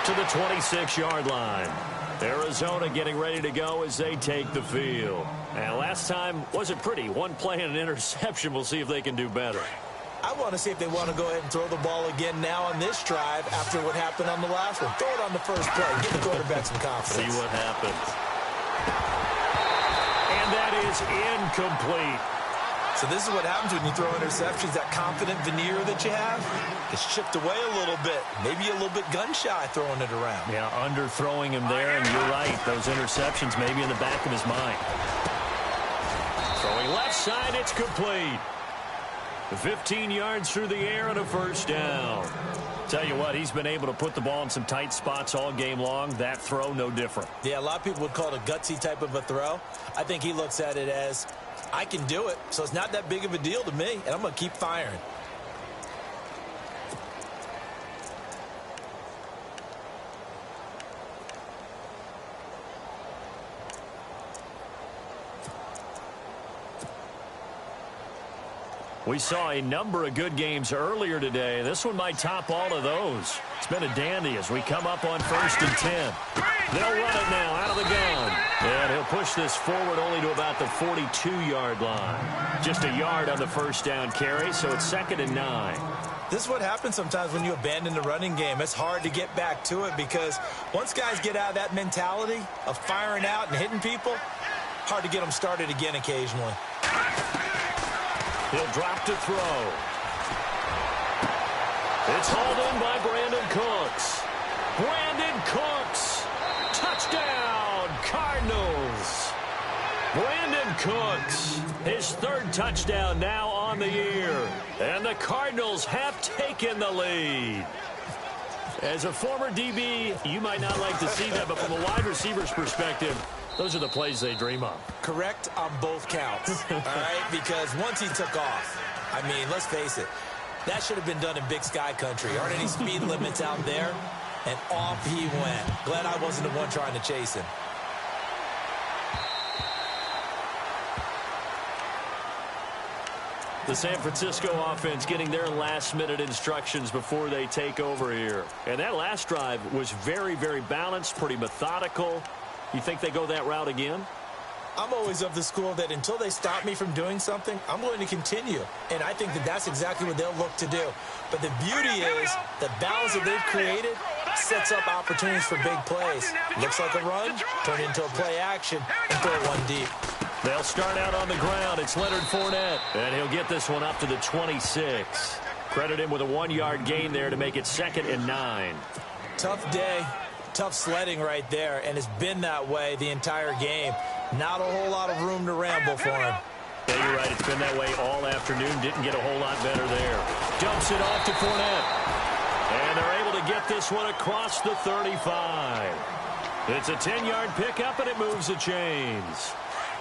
to the 26-yard line. Arizona getting ready to go as they take the field. And last time wasn't pretty. One play and an interception. We'll see if they can do better. I want to see if they want to go ahead and throw the ball again now on this drive after what happened on the last one. Throw it on the first play. Give the quarterback some confidence. See what happens. And that is incomplete. So this is what happens when you throw interceptions. That confident veneer that you have gets chipped away a little bit. Maybe a little bit gun-shy throwing it around. Yeah, underthrowing him there, and you're right. Those interceptions maybe in the back of his mind. Throwing left side, it's complete. 15 yards through the air and a first down. Tell you what, he's been able to put the ball in some tight spots all game long. That throw, no different. Yeah, a lot of people would call it a gutsy type of a throw. I think he looks at it as, I can do it, so it's not that big of a deal to me, and I'm going to keep firing. We saw a number of good games earlier today. This one might top all of those. It's been a dandy as we come up on 1st and 10. They'll run it now out of the gun. And he'll push this forward only to about the 42-yard line. Just a yard on the first down carry, so it's 2nd and 9. This is what happens sometimes when you abandon the running game. It's hard to get back to it because once guys get out of that mentality of firing out and hitting people, hard to get them started again occasionally. He'll drop to throw. It's hauled in by Brandon Cooks. Brandon Cooks. Touchdown, Cardinals. Brandon Cooks, his 3rd touchdown now on the year. And the Cardinals have taken the lead. As a former DB, you might not like to see that, but from a wide receiver's perspective, those are the plays they dream of. Correct on both counts, all right? Because once he took off, I mean, let's face it, that should have been done in Big Sky country. Aren't any speed limits out there? And off he went. Glad I wasn't the one trying to chase him. The San Francisco offense getting their last-minute instructions before they take over here. And that last drive was very, very balanced, pretty methodical. You think they go that route again? I'm always of the school that until they stop me from doing something, I'm going to continue. And I think that that's exactly what they'll look to do. But the beauty is the balance that they've created sets up opportunities for big plays. Looks like a run, turn into a play action, and throw one deep. They'll start out on the ground. It's Leonard Fournette, and he'll get this one up to the 26. Credit him with a 1-yard gain there to make it 2nd and 9. Tough day, tough sledding right there, and it's been that way the entire game. Not a whole lot of room to ramble for him. Yeah, you're right. It's been that way all afternoon. Didn't get a whole lot better there. Dumps it off to Fournette. And they're able to get this one across the 35. It's a 10-yard pickup, and it moves the chains.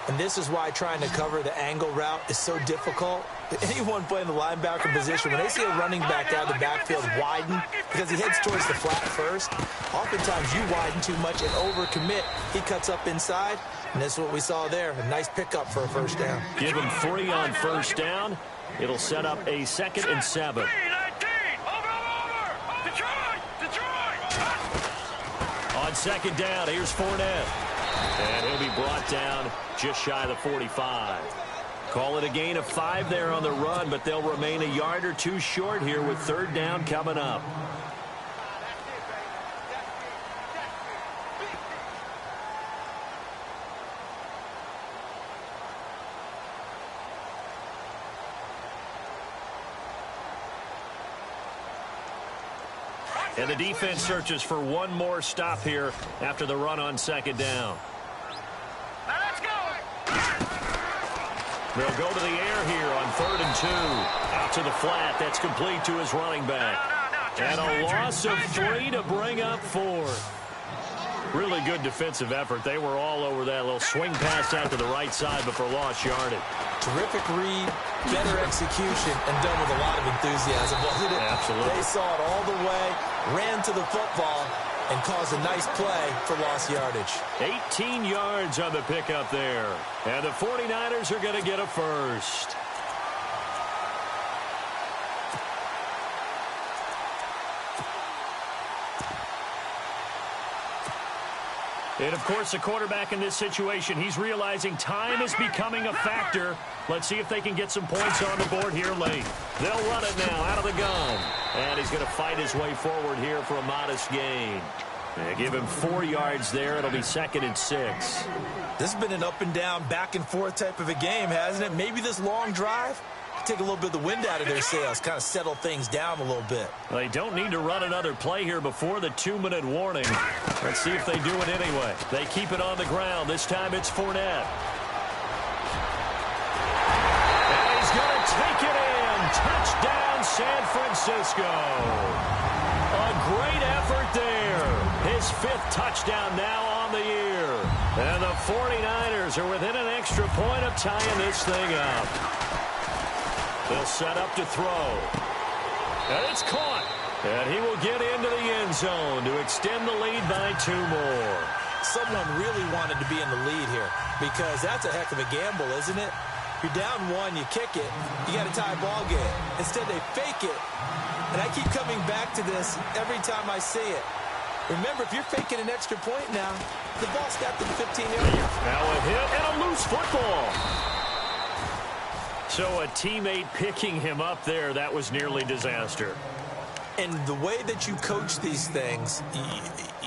And this is why trying to cover the angle route is so difficult. Anyone playing the linebacker position, when they see a running back out of the backfield widen because he heads towards the flat first, oftentimes you widen too much and overcommit. He cuts up inside, and this is what we saw there. A nice pickup for a first down. Give him 3 on first down. It'll set up a 2nd and 7. On 2nd down, here's Fournette. And he'll be brought down just shy of the 45. Call it a gain of 5 there on the run, but they'll remain a yard or 2 short here with 3rd down coming up. And the defense searches for one more stop here after the run on 2nd down. Let's go. They'll go to the air here on 3rd and 2. Out to the flat. That's complete to his running back. And a loss of 3 to bring up 4. Really good defensive effort. They were all over that little swing pass out to the right side, but for lost yardage. Terrific read, better execution, and done with a lot of enthusiasm, wasn't it? Absolutely. They saw it all the way, ran to the football, and caused a nice play for lost yardage. 18 yards on the pickup there. And the 49ers are going to get a first. And, of course, the quarterback in this situation, he's realizing time is becoming a factor. Let's see if they can get some points on the board here late. They'll run it now out of the gun. And he's going to fight his way forward here for a modest gain. They give him 4 yards there. It'll be 2nd and 6. This has been an up and down, back and forth type of a game, hasn't it? Maybe this long drive take a little bit of the wind out of their sails, kind of settle things down a little bit. They don't need to run another play here before the 2-minute warning. Let's see if they do it anyway. They keep it on the ground. This time it's Fournette. And he's going to take it in. Touchdown, San Francisco. A great effort there. His 5th touchdown now on the year. And the 49ers are within an extra point of tying this thing up. They'll set up to throw. And it's caught. And he will get into the end zone to extend the lead by 2 more. Someone really wanted to be in the lead here because that's a heck of a gamble, isn't it? You're down one, you kick it, you got a tie ball game. Instead, they fake it. And I keep coming back to this every time I see it. Remember, if you're faking an extra point now, the ball's got to the 15-yard line. Now a hit and a loose football. So a teammate picking him up there, that was nearly disaster. And the way that you coach these things,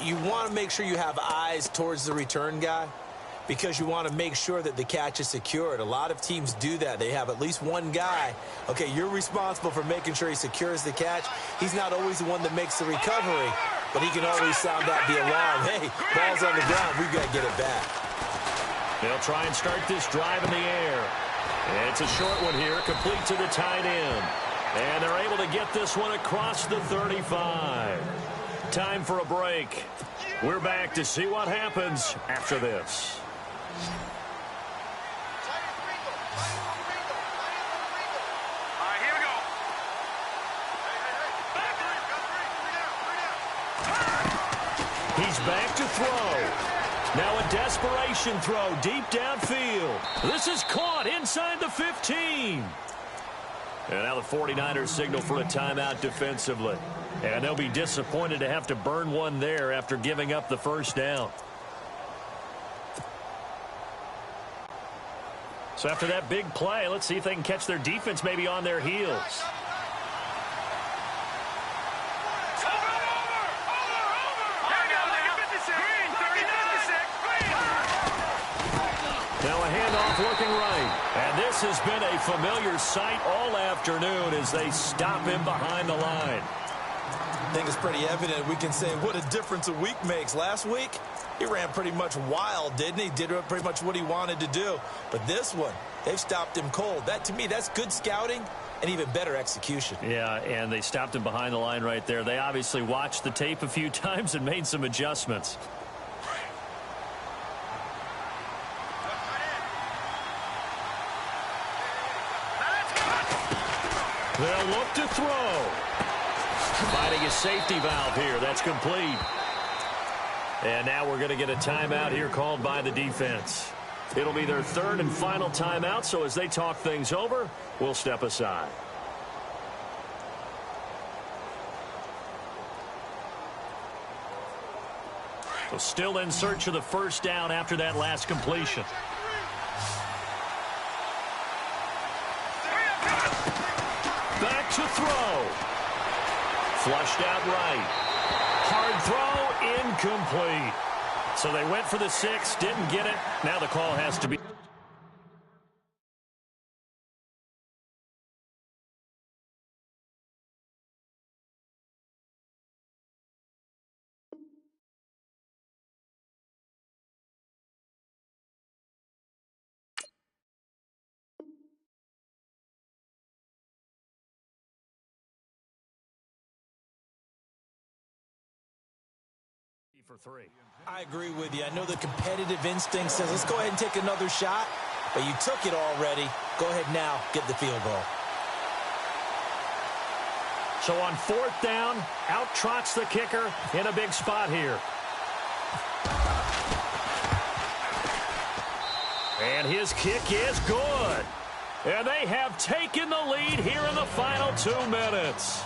you want to make sure you have eyes towards the return guy because you want to make sure that the catch is secured. A lot of teams do that. They have at least one guy. Okay, you're responsible for making sure he secures the catch. He's not always the one that makes the recovery, but he can always sound out the alarm. Hey, ball's on the ground. We've got to get it back. They'll try and start this drive in the air. It's a short one here, complete to the tight end. And they're able to get this one across the 35. Time for a break. We're back to see what happens after this. All right, here we go. He's back to throw. Now a desperation throw deep downfield. This is caught inside the 15. And now the 49ers signal for a timeout defensively. And they'll be disappointed to have to burn one there after giving up the first down. So after that big play, let's see if they can catch their defense maybe on their heels. Now a handoff looking right. And this has been a familiar sight all afternoon as they stop him behind the line. I think it's pretty evident. We can say what a difference a week makes. Last week, he ran pretty much wild, didn't he? Did pretty much what he wanted to do. But this one, they've stopped him cold. That, to me, that's good scouting and even better execution. Yeah, and they stopped him behind the line right there. They obviously watched the tape a few times and made some adjustments. They'll look to throw. Finding a safety valve here. That's complete. And now we're going to get a timeout here called by the defense. It'll be their third and final timeout, so as they talk things over, we'll step aside. So still in search of the first down after that last completion. Back to throw. Flushed out right. Hard throw, incomplete. So they went for the 6, didn't get it. Now the call has to be. For 3. I agree with you. I know the competitive instinct says, let's go ahead and take another shot, but you took it already. Go ahead now, get the field goal. So on 4th down, out trots the kicker in a big spot here. And his kick is good. And they have taken the lead here in the final 2 minutes.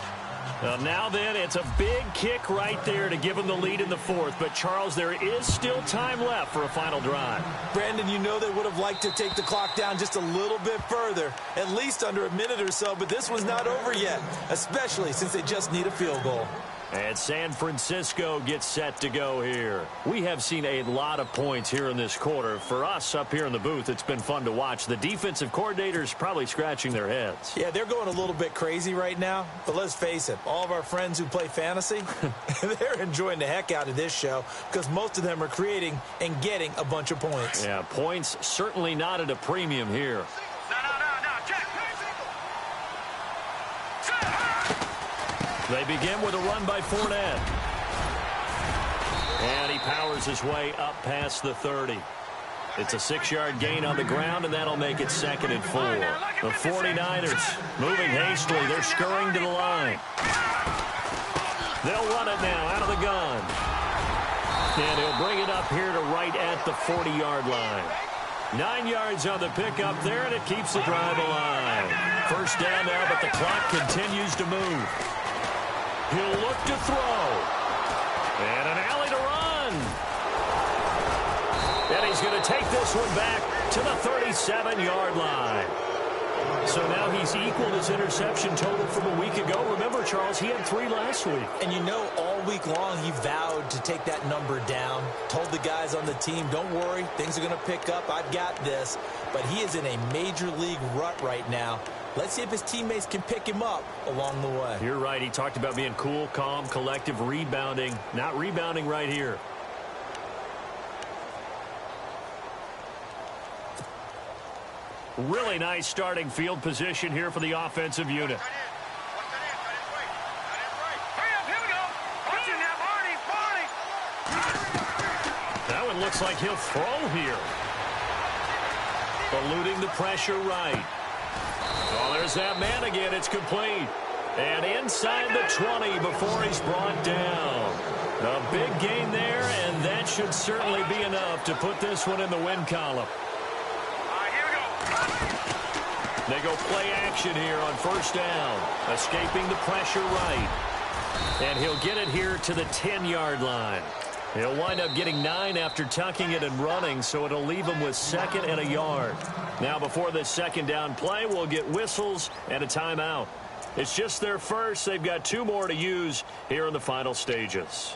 Now then, it's a big kick right there to give them the lead in the 4th. But, Charles, there is still time left for a final drive. Brandon, you know they would have liked to take the clock down just a little bit further, at least under a minute or so. But this one's not over yet, especially since they just need a field goal. And San Francisco gets set to go here. We have seen a lot of points here in this quarter. For us up here in the booth, it's been fun to watch. The defensive coordinators probably scratching their heads. Yeah, they're going a little bit crazy right now. But let's face it, all of our friends who play fantasy, they're enjoying the heck out of this show because most of them are creating and getting a bunch of points. Yeah, points certainly not at a premium here. They begin with a run by Fournette. And he powers his way up past the 30. It's a 6-yard gain on the ground, and that'll make it 2nd and 4. The 49ers moving hastily. They're scurrying to the line. They'll run it now out of the gun. And he'll bring it up here to right at the 40-yard line. 9 yards on the pickup there, and it keeps the drive alive. First down now, but the clock continues to move. He'll look to throw. And an alley to run. And he's going to take this one back to the 37-yard line. So now he's equaled his interception total from a week ago. Remember, Charles, he had 3 last week. And you know, all week long he vowed to take that number down. Told the guys on the team, don't worry, things are going to pick up. I've got this. But he is in a major league rut right now. Let's see if his teammates can pick him up along the way. You're right. He talked about being cool, calm, collective, rebounding. Not rebounding right here. Really nice starting field position here for the offensive unit. That one looks like he'll throw here. Eluding the pressure right. Oh, there's that man again. It's complete. And inside the 20 before he's brought down. A big gain there, and that should certainly be enough to put this one in the win column. They go play action here on first down. Escaping the pressure right. And he'll get it here to the 10-yard line. He'll wind up getting 9 after tucking it and running, so it'll leave him with 2nd and a yard. Now, before this second down play, we'll get whistles and a timeout. It's just their first. They've got 2 more to use here in the final stages.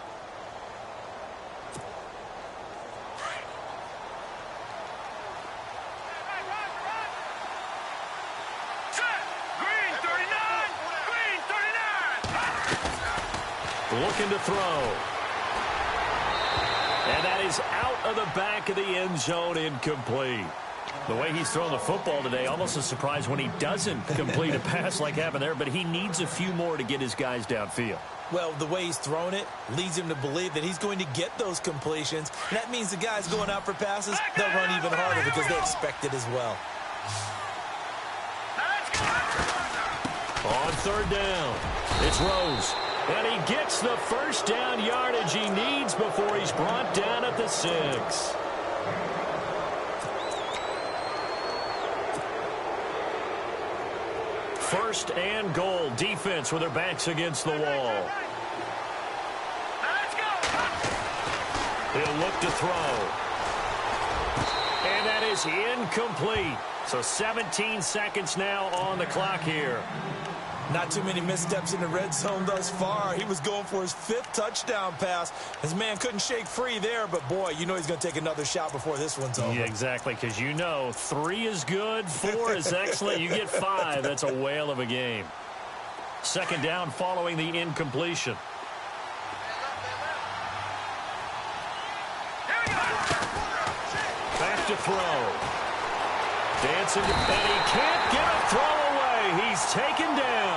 Looking to throw. And that is out of the back of the end zone, incomplete. The way he's throwing the football today, almost a surprise when he doesn't complete a pass like happened there, but he needs a few more to get his guys downfield. Well, the way he's thrown it leads him to believe that he's going to get those completions. And that means the guys going out for passes, they'll run even harder because they expect it as well. On third down, it's Rose. And he gets the first down yardage he needs before he's brought down at the 6. First and goal. Defense with their backs against the wall. He'll look to throw. And that is incomplete. So 17 seconds now on the clock here. Not too many missteps in the red zone thus far. He was going for his 5th touchdown pass. His man couldn't shake free there, but boy, you know he's going to take another shot before this one's over. Yeah, exactly, because you know 3 is good, 4 is excellent. You get 5. That's a whale of a game. Second down following the incompletion. Back to throw. Dancing to Benny. Can't get a throw away. He's taken down.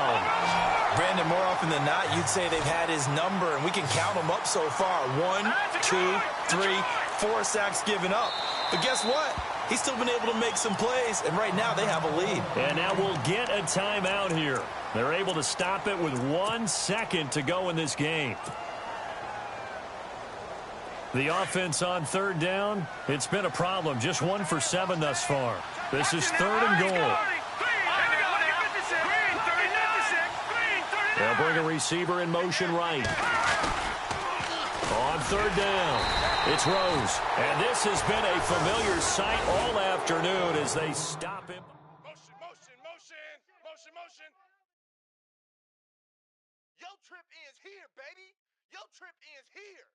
Brandon, more often than not, you'd say they've had his number, and we can count them up so far. 1, 2, 3, 4 sacks given up. But guess what? He's still been able to make some plays, and right now they have a lead. And now we'll get a timeout here. They're able to stop it with 1 second to go in this game. The offense on third down, it's been a problem. Just 1 for 7 thus far. This is 3rd and goal. They'll bring a receiver in motion right. On third down, it's Rose. And this has been a familiar sight all afternoon as they stop him. Motion, motion, motion, motion, motion. Your trip ends here, baby. Your trip ends here.